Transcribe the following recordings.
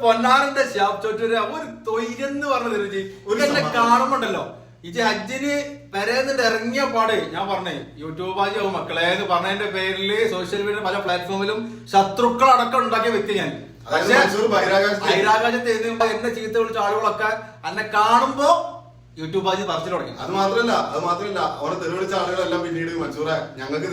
പൊന്നാറിന്റെ shop Chottur ഒരു തൊയ്യെന്ന് പറഞ്ഞത് ഒരു എന്നെ കാണുമ്പോണ്ടല്ലോ ഇത് ഹജ്ജിന് പെരേന്നിട്ട് ഇറങ്ങിയ പാട് ഞാൻ പറഞ്ഞേ യൂട്യൂബ് ആജോ മക്കളെ എന്ന് പറഞ്ഞതിന്റെ പേരില് സോഷ്യൽ മീഡിയ പല പ്ലാറ്റ്ഫോമിലും ശത്രുക്കളടക്കം ഉണ്ടാക്കിയ വ്യക്തി ഞാൻ. പക്ഷെ ബഹിരാകാശത്ത് എന്നെ ചീത്ത വിളിച്ച ആളുകളൊക്കെ എന്നെ കാണുമ്പോ യൂട്യൂബ് ആജി പറച്ചിൽ തുടങ്ങി. അത് മാത്രല്ല അവരെ തെരുവിളിച്ച ആളുകളെല്ലാം പിന്നീട് മൻസൂറെ ഞങ്ങൾക്ക്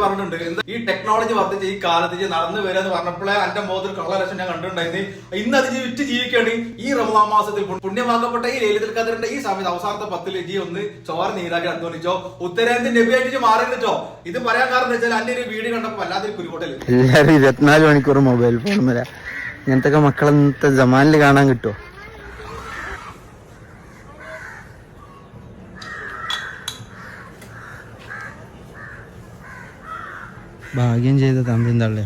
പറഞ്ഞിട്ടുണ്ട്. ഈ ടെക്നോളജി വർദ്ധിച്ച് ഈ കാലത്ത് നടന്നു വരാന്ന് പറഞ്ഞപ്പോഴേ എന്റെ മുഖത്തിൽ കളറേഷൻ ഞാൻ കണ്ടിട്ടുണ്ടായിരുന്നു. ഇന്ന് അത് വിറ്റ് ജീവിക്കുകയാണ്. ഈ റമദാൻ മാസത്തിൽ പുണ്യമാക്കപ്പെട്ട ഈ ലൈലത്തുൽ ഖദറിന്റെ ഈ സമയത്ത് അവസാനത്തെ 10 ജി ഒന്ന് ചോര നീരാക്കി അധ്വാനിച്ചോ ഉത്തരേന്ത്യൻ നബിയായിട്ട് മാറിട്ടോ. ഇത് പറയാൻ കാരണം എന്താ വെച്ചാൽ എന്റെ ഒരു വീഡിയോ കണ്ടപ്പോ വല്ലാത്തൊരു കുരുപൊട്ടല്. എല്ലാരും 24 മണിക്കൂർ മൊബൈൽ ഫോൺ വരാ. ഇങ്ങനത്തെ മക്കളെ ജമാനിൽ കാണാൻ കിട്ടുമോ? ഭാഗ്യം ചെയ്ത തമ്പിൻ തള്ളേ.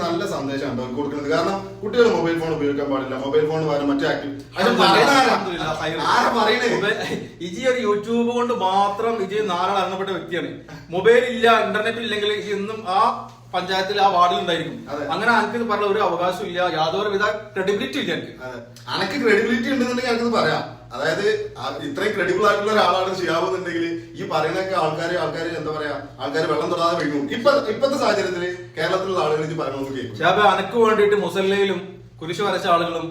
നല്ല സന്ദേശമാണ് കൊടുക്കുന്നത്. കാരണം കുട്ടികൾ മൊബൈൽ ഫോൺ ഉപയോഗിക്കാൻ പാടില്ല. മൊബൈൽ ഫോൺ വരാൻ മറ്റേ ഇജി ഒരു യൂട്യൂബ് കൊണ്ട് മാത്രം ഇജി നാലാൾ അറിയപ്പെട്ട വ്യക്തിയാണ്. മൊബൈൽ ഇല്ല, ഇന്റർനെറ്റ് ഇല്ലെങ്കിൽ ഇജി ഇന്നും ആ പഞ്ചായത്തിൽ ആ വാർഡിൽ ഉണ്ടായിരിക്കും. അങ്ങനെ എനിക്ക് പറഞ്ഞ ഒരു അവകാശം ഇല്ല, യാതൊരു വിധ ക്രെഡിബിലിറ്റി ഇല്ല. എനിക്ക് ക്രെഡിബിലിറ്റി ഉണ്ടെന്നുണ്ടെങ്കിൽ എനിക്കത് പറയാം. അതായത് ഇത്രയും ക്രെഡിബിൾ ആയിട്ടുള്ള ഒരാളാണ് ചെയ്യാവുന്നുണ്ടെങ്കിൽ ഈ പറയുന്നൊക്കെ ആൾക്കാര് എന്താ പറയാ, ആൾക്കാർ വെള്ളം തൊടാതെ വീഴും. ഇപ്പത്തെ സാഹചര്യത്തില് കേരളത്തിലുള്ള ആളുകൾ ഇത് പറയണമെന്ന് കേൾക്കും. അനക്ക് വേണ്ടിയിട്ട് മുസല്ലയിലും കുരിശ് വരച്ച ആളുകളും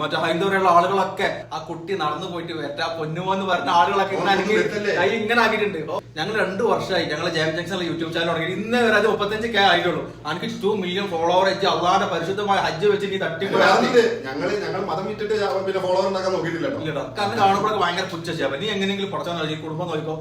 മറ്റേ ഹൈന്ദവരുള്ള ആളുകളൊക്കെ ആ കുട്ടി നടന്നു പോയിട്ട് വരട്ട പൊന്നുമോ എന്ന് പറഞ്ഞ ആളുകളൊക്കെ ഇങ്ങനെ ആക്കിയിട്ടുണ്ട്. ഞങ്ങൾ 2 വർഷമായി ഞങ്ങൾ ജയം ജംഗ്ഷനിലെ യൂട്യൂബ് ചാനൽ തുടങ്ങി. ഇന്ന് വരെ അത് 35K ആയിട്ടുള്ളൂ. എനിക്ക് 2 മില്യൺ ഫോളോവർ വെച്ച് അള്ളാന്റെ പരിശുദ്ധമായ ഹജ്ജ് വെച്ച് നീ തട്ടി ഞങ്ങൾ മതം വിട്ടിട്ട് പിന്നെ ഫോളോവർ ഉണ്ടാക്കാൻ നോക്കിയിട്ടില്ല. കാരണം കാണുമ്പോഴൊക്കെ ഭയങ്കര പുച്ഛ. നീ എങ്ങനെയെങ്കിലും പഠിച്ചാൽ കുടുംബം നോക്കിക്കോ.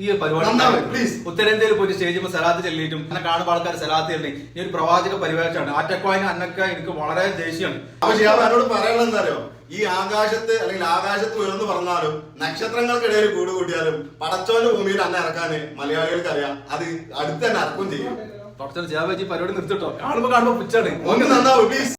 ഈ പരിപാടി ഉത്തരേന്ത്യയിൽ പോയിട്ട് സ്റ്റേജിൽ സലാത്ത് ചെല്ലിയിട്ടും എന്നെ കാണുമ്പോൾ ആൾക്കാർ സലാത്ത് ചെല്ലി ഈ ഒരു പ്രവാചക പരിപാടിയാണ്. ആറ്റക്കോയിന് അന്നൊക്കെ എനിക്ക് വളരെ ദേഷ്യമാണ്. അപ്പൊ ഷിയാബ് പറയാനുള്ളത് എന്താ അറിയോ, ഈ ആകാശത്ത് അല്ലെങ്കിൽ ആകാശത്ത് ഉയർന്നു പറഞ്ഞാലും നക്ഷത്രങ്ങൾക്കിടയിൽ കൂട് കൂട്ടിയാലും പടച്ചോന്റെ ഭൂമിയിൽ അന്നെ ഇറക്കാന് മലയാളികൾക്ക് അറിയാം. അത് അടുത്ത് തന്നെ ഇറക്കും ചെയ്യും. പരിപാടി നിർത്തിട്ടോ. കാണുമ്പോ പുച്ഛാണ്. നന്നാവും പ്ലീസ്.